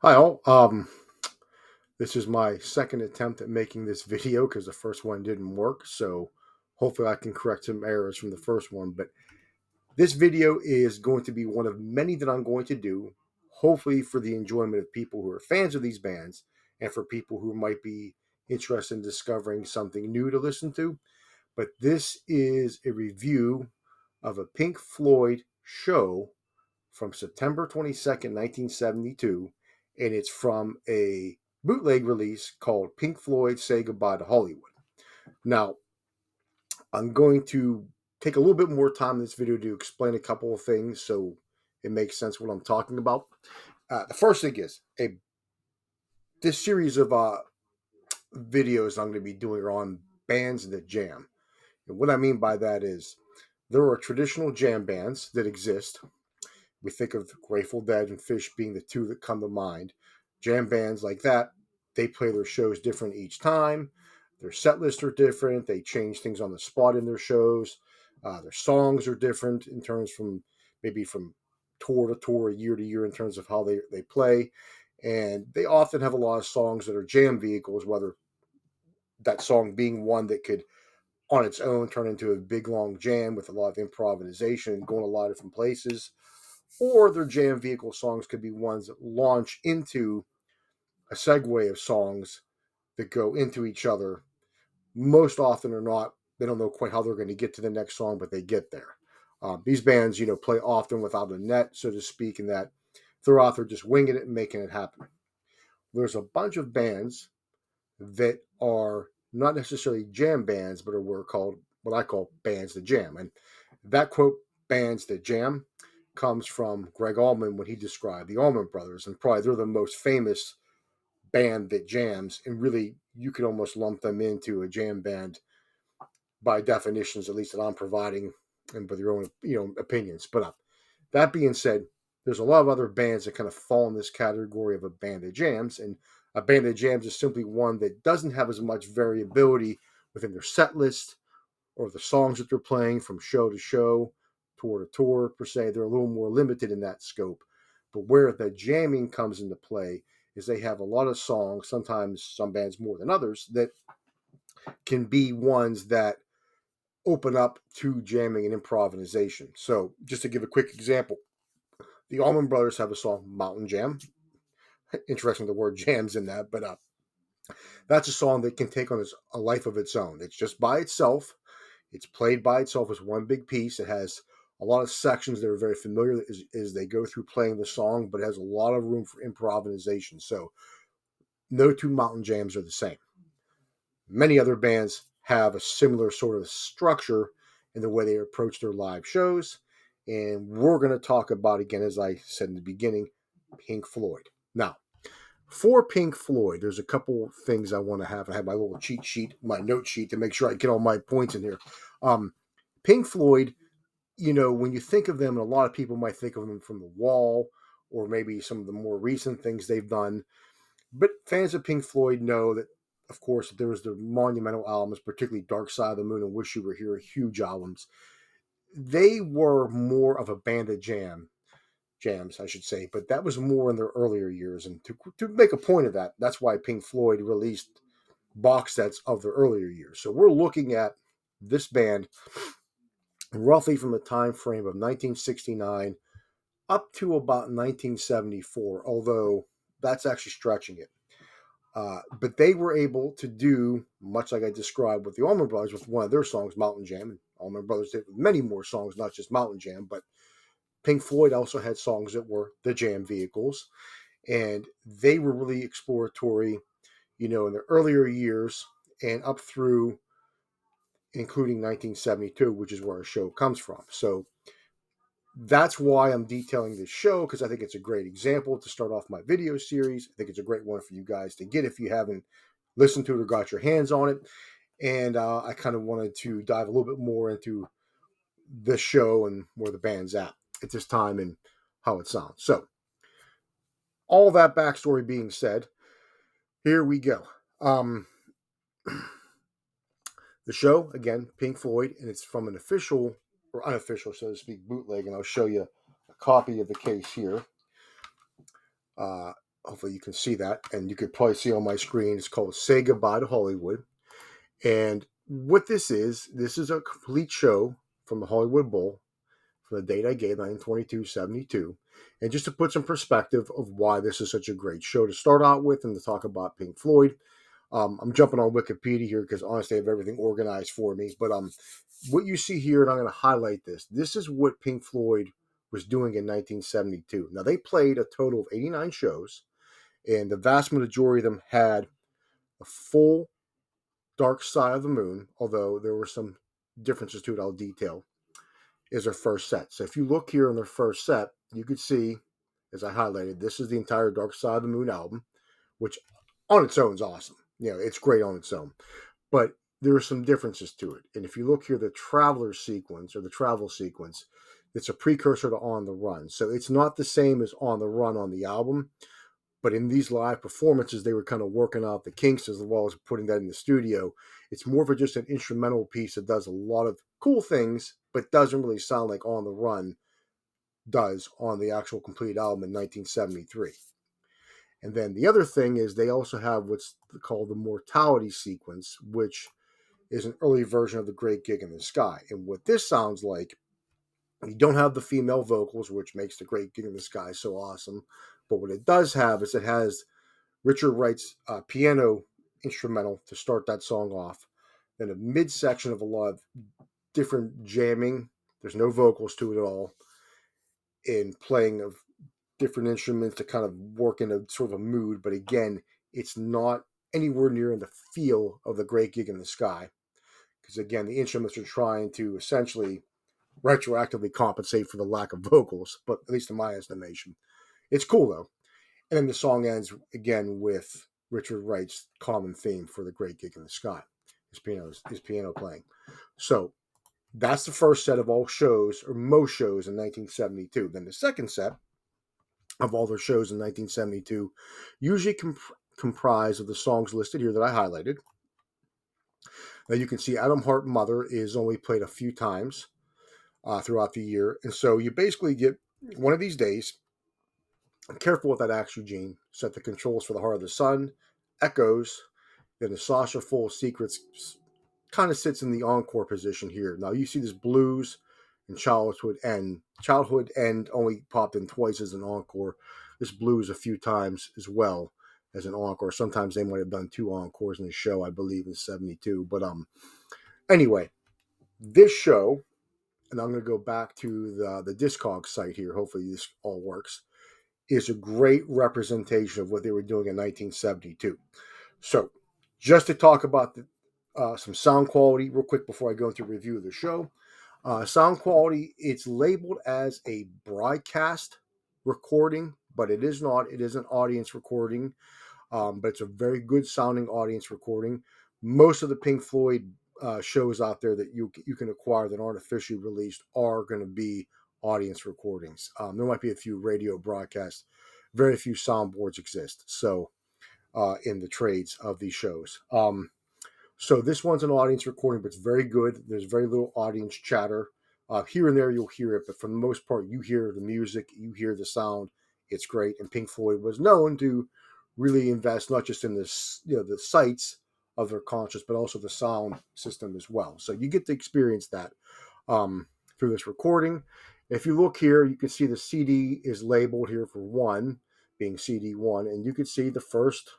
Hi all. This is my second attempt at making this video because the first one didn't work. So hopefully I can correct some errors from the first one. But this video is going to be one of many that I'm going to do, hopefully for the enjoyment of people who are fans of these bands and for people who might be interested in discovering something new to listen to. But this is a review of a Pink Floyd show from September 22nd, 1972, and it's from a bootleg release called Pink Floyd Say Goodbye to Hollywood. Now, I'm going to take a little bit more time in this video to explain a couple of things so it makes sense what I'm talking about. The first thing is this series of videos I'm going to be doing are on bands that jam. And what I mean by that is there are traditional jam bands that exist. We think of Grateful Dead and Fish being the two that come to mind. Jam bands like that, they play their shows different each time. Their set lists are different. They change things on the spot in their shows. Their songs are different in terms from maybe from tour to tour, year to year in terms of how they play. And they often have a lot of songs that are jam vehicles, whether that song being one that could on its own turn into a big long jam with a lot of improvisation going a lot of different places, or their jam vehicle songs could be ones that launch into a segue of songs that go into each other. Most often or not, they don't know quite how they're going to get to the next song, but they get there. These bands, play often without a net, so to speak, in that they're out there just winging it and making it happen. There's a bunch of bands that are not necessarily jam bands, but are what I call bands that jam. And that quote, bands that jam, comes from Greg Allman when he described the Allman Brothers, and probably they're the most famous band that jams. And really, you could almost lump them into a jam band by definitions, at least that I'm providing, and with your own opinions. But that being said, there's a lot of other bands that kind of fall in this category of a band that jams, and a band that jams is simply one that doesn't have as much variability within their set list or the songs that they're playing from show to show, tour to tour, per se. They're a little more limited in that scope. But where the jamming comes into play is they have a lot of songs, sometimes some bands more than others, that can be ones that open up to jamming and improvisation. So, just to give a quick example, the Allman Brothers have a song, Mountain Jam. Interesting, the word jam's in that, but that's a song that can take on a life of its own. It's just by itself. It's played by itself as one big piece. It has a lot of sections that are very familiar as they go through playing the song, but it has a lot of room for improvisation. So no two mountain jams are the same. Many other bands have a similar sort of structure in the way they approach their live shows. And we're going to talk about, again, as I said in the beginning, Pink Floyd. Now, for Pink Floyd, there's a couple things I want to have. I have my little cheat sheet, my note sheet to make sure I get all my points in here. Pink Floyd, when you think of them, and a lot of people might think of them from The Wall or maybe some of the more recent things they've done. But fans of Pink Floyd know that, of course, there was the monumental albums, particularly Dark Side of the Moon and Wish You Were Here, huge albums. They were more of a band of jams, I should say, but that was more in their earlier years. And to make a point of that, that's why Pink Floyd released box sets of their earlier years. So we're looking at this band roughly from the time frame of 1969 up to about 1974, although that's actually stretching it. But they were able to do much like I described with the Allman Brothers with one of their songs, Mountain Jam. And Allman Brothers did many more songs, not just Mountain Jam, but Pink Floyd also had songs that were the jam vehicles. And they were really exploratory, in their earlier years and up through including 1972, which is where our show comes from. So that's why I'm detailing this show, because I think it's a great example to start off my video series. I think it's a great one for you guys to get if you haven't listened to it or got your hands on it. And I kind of wanted to dive a little bit more into the show and where the band's at this time and how it sounds. So, all that backstory being said, here we go. The show, again, Pink Floyd, and it's from an official or unofficial, so to speak, bootleg, and I'll show you a copy of the case here. Uh, Hopefully you can see that, and you could probably see on my screen. It's called "Say Goodbye to Hollywood," and what this is a complete show from the Hollywood Bowl for the date I gave, 1922-72. And just to put some perspective of why this is such a great show to start out with and to talk about Pink Floyd. I'm jumping on Wikipedia here because honestly, I have everything organized for me. But what you see here, and I'm going to highlight this. This is what Pink Floyd was doing in 1972. Now, they played a total of 89 shows, and the vast majority of them had a full Dark Side of the Moon, although there were some differences to it I'll detail, is their first set. So if you look here on their first set, you could see, as I highlighted, this is the entire Dark Side of the Moon album, which on its own is awesome. It's great on its own. But there are some differences to it. And if you look here, the Traveler sequence or the travel sequence, it's a precursor to On the Run. So it's not the same as On the Run on the album. But in these live performances, they were kind of working out the kinks as well as putting that in the studio. It's more of just an instrumental piece that does a lot of cool things, but doesn't really sound like On the Run does on the actual complete album in 1973. And then the other thing is they also have what's called the Mortality sequence, which is an early version of the Great Gig in the Sky. And what this sounds like, you don't have the female vocals, which makes the Great Gig in the Sky so awesome. But what it does have is it has Richard Wright's piano instrumental to start that song off. Then a midsection of a lot of different jamming. There's no vocals to it at all. In playing of different instruments to kind of work in a sort of a mood. But again, it's not anywhere near in the feel of the Great Gig in the Sky. Because again, the instruments are trying to essentially retroactively compensate for the lack of vocals, but at least in my estimation. It's cool though. And then the song ends again with Richard Wright's common theme for the Great Gig in the Sky, his piano playing. So that's the first set of all shows, or most shows in 1972. Then the second set of all their shows in 1972 usually comprise of the songs listed here that I highlighted. Now you can see Atom Heart Mother is only played a few times throughout the year. And so you basically get one of these days. Careful with that axe, Eugene. Set the controls for the Heart of the Sun, Echoes, then the Saucer Full of Secrets kind of sits in the encore position here. Now you see this Blues and Childhood End. Childhood End only popped in twice as an encore. This Blues a few times as well as an encore. Sometimes they might have done two encores in the show, I believe, in 72. But anyway, this show, and I'm going to go back to the Discogs site here. Hopefully this all works. Is a great representation of what they were doing in 1972. So, just to talk about some sound quality real quick before I go into a review of the show. Sound quality, it's labeled as a broadcast recording, but it is not. It is an audience recording, but it's a very good sounding audience recording. Most of the Pink Floyd shows out there that you can acquire that aren't officially released are going to be audience recordings. There might be a few radio broadcasts. Very few soundboards exist. So in the trades of these shows. So this one's an audience recording, but it's very good. There's very little audience chatter. Here and there you'll hear it, but for the most part, you hear the music, you hear the sound. It's great. And Pink Floyd was known to really invest not just in this, the sights of their concerts, but also the sound system as well. So you get to experience that through this recording. If you look here, you can see the CD is labeled here for one, being CD1, and you can see the first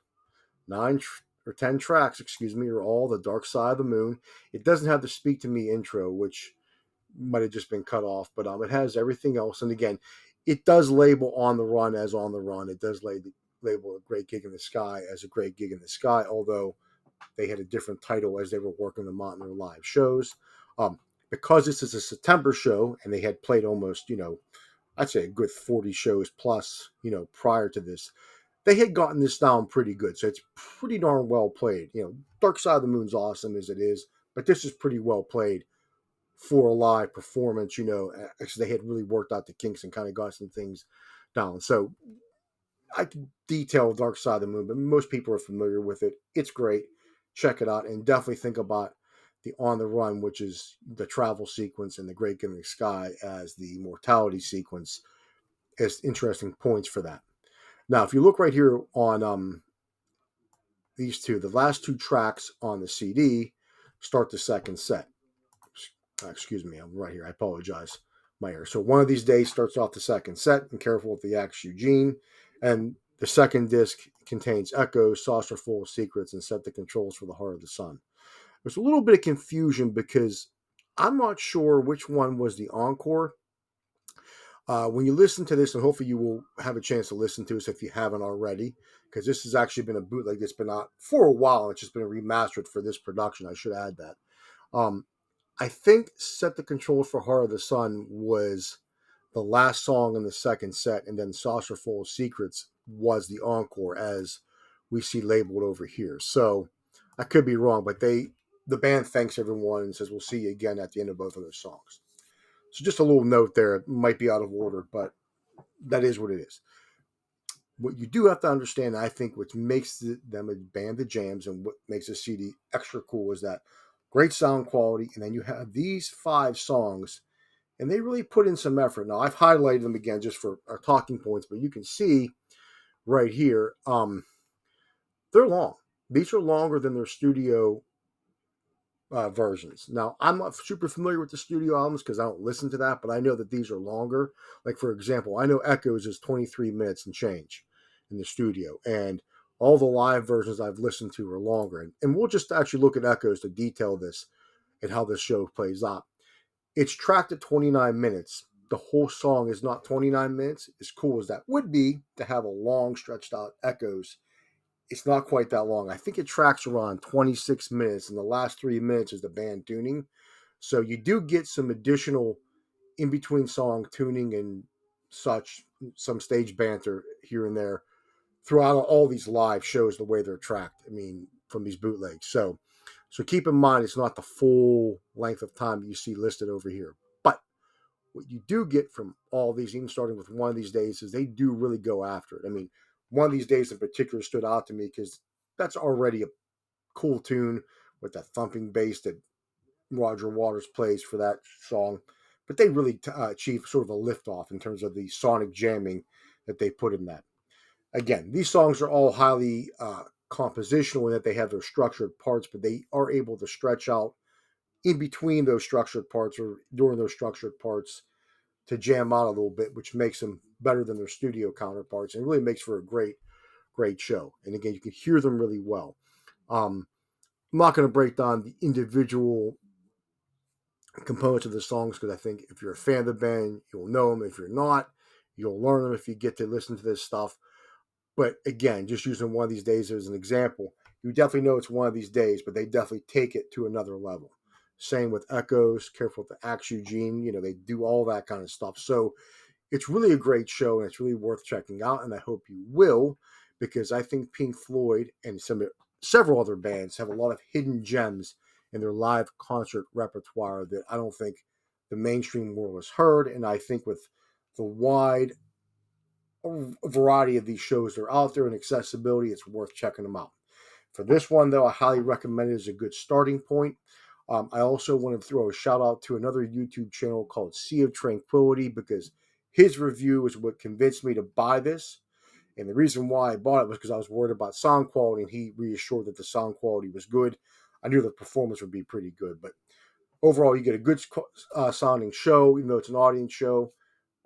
10 tracks, are all the Dark Side of the Moon. It doesn't have the Speak to Me intro, which might have just been cut off, but it has everything else. And again, it does label On the Run as On the Run. It does label A Great Gig in the Sky as A Great Gig in the Sky, although they had a different title as they were working them out in their live shows. Because this is a September show, and they had played almost, I'd say a good 40 shows plus, prior to this, they had gotten this down pretty good. So it's pretty darn well played. Dark Side of the Moon's awesome as it is, but this is pretty well played for a live performance, actually they had really worked out the kinks and kind of got some things down. So I can detail Dark Side of the Moon, but most people are familiar with it. It's great. Check it out, and definitely think about the On the Run, which is the travel sequence, and the Great Gig in the Sky as the mortality sequence, as interesting points for that. Now, if you look right here on these two, the last two tracks on the CD start the second set. Excuse me, I'm right here. I apologize. My error. So one of these days starts off the second set, and careful with the Axe Eugene. And the second disc contains Echoes, Saucer Full of Secrets, and Set the Controls for the Heart of the Sun. There's a little bit of confusion because I'm not sure which one was the encore. When you listen to this, and hopefully you will have a chance to listen to this if you haven't already, because this has actually been a bootleg that's been out for a while. It's just been remastered for this production. I should add that. Um, I think Set the Controls for Heart of the Sun was the last song in the second set, and then Saucer Full of Secrets was the encore, as we see labeled over here. So I could be wrong, but the band thanks everyone and says we'll see you again at the end of both of those songs. So just a little note there. It might be out of order, but that is what it is. What you do have to understand, I think, what makes them a band of jams and what makes a CD extra cool is that great sound quality, and then you have these 5 songs, and they really put in some effort. Now, I've highlighted them again just for our talking points, but you can see right here, they're long. These are longer than their studio versions. Now, I'm not super familiar with the studio albums because I don't listen to that, but I know that these are longer. Like, for example, I know Echoes is 23 minutes and change in the studio, and all the live versions I've listened to are longer. And we'll just actually look at Echoes to detail this and how this show plays out. It's tracked at 29 minutes. The whole song is not 29 minutes. As cool as that would be to have a long, stretched out Echoes, it's not quite that long. I think it tracks around 26 minutes, and the last 3 minutes is the band tuning. So you do get some additional in between song tuning and such, some stage banter here and there throughout all these live shows, the way they're tracked. I mean, from these bootlegs. So keep in mind, it's not the full length of time you see listed over here. But what you do get from all these, even starting with One of These Days, is they do really go after it. I mean, One of These Days in particular stood out to me because that's already a cool tune with that thumping bass that Roger Waters plays for that song. But they really achieve sort of a liftoff in terms of the sonic jamming that they put in that. Again, these songs are all highly compositional in that they have their structured parts, but they are able to stretch out in between those structured parts or during those structured parts to jam out a little bit, which makes them better than their studio counterparts and really makes for a great show. And again, you can hear them really well. I'm not going to break down the individual components of the songs because I think if you're a fan of the band, you'll know them. If you're not, you'll learn them if you get to listen to this stuff. But again, just using One of These Days as an example, you definitely know it's One of These Days, but they definitely take it to another level. Same with Echoes, careful with the Axe Eugene, they do all that kind of stuff. So it's really a great show and it's really worth checking out. And I hope you will, because I think Pink Floyd and several other bands have a lot of hidden gems in their live concert repertoire that I don't think the mainstream world has heard. And I think with the wide variety of these shows that are out there and accessibility, it's worth checking them out. For this one, though, I highly recommend it as a good starting point. I also want to throw a shout out to another YouTube channel called Sea of Tranquility because his review is what convinced me to buy this. And the reason why I bought it was because I was worried about sound quality, and he reassured that the sound quality was good. I knew the performance would be pretty good, but overall, you get a good sounding show, even though it's an audience show.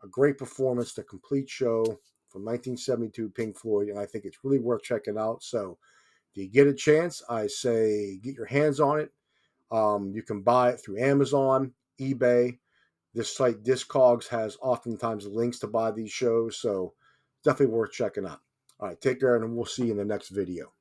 A great performance, the complete show from 1972 Pink Floyd, and I think it's really worth checking out. So if you get a chance, I say get your hands on it. You can buy it through Amazon, eBay. This site, Discogs, has oftentimes links to buy these shows, so definitely worth checking out. All right, take care, and we'll see you in the next video.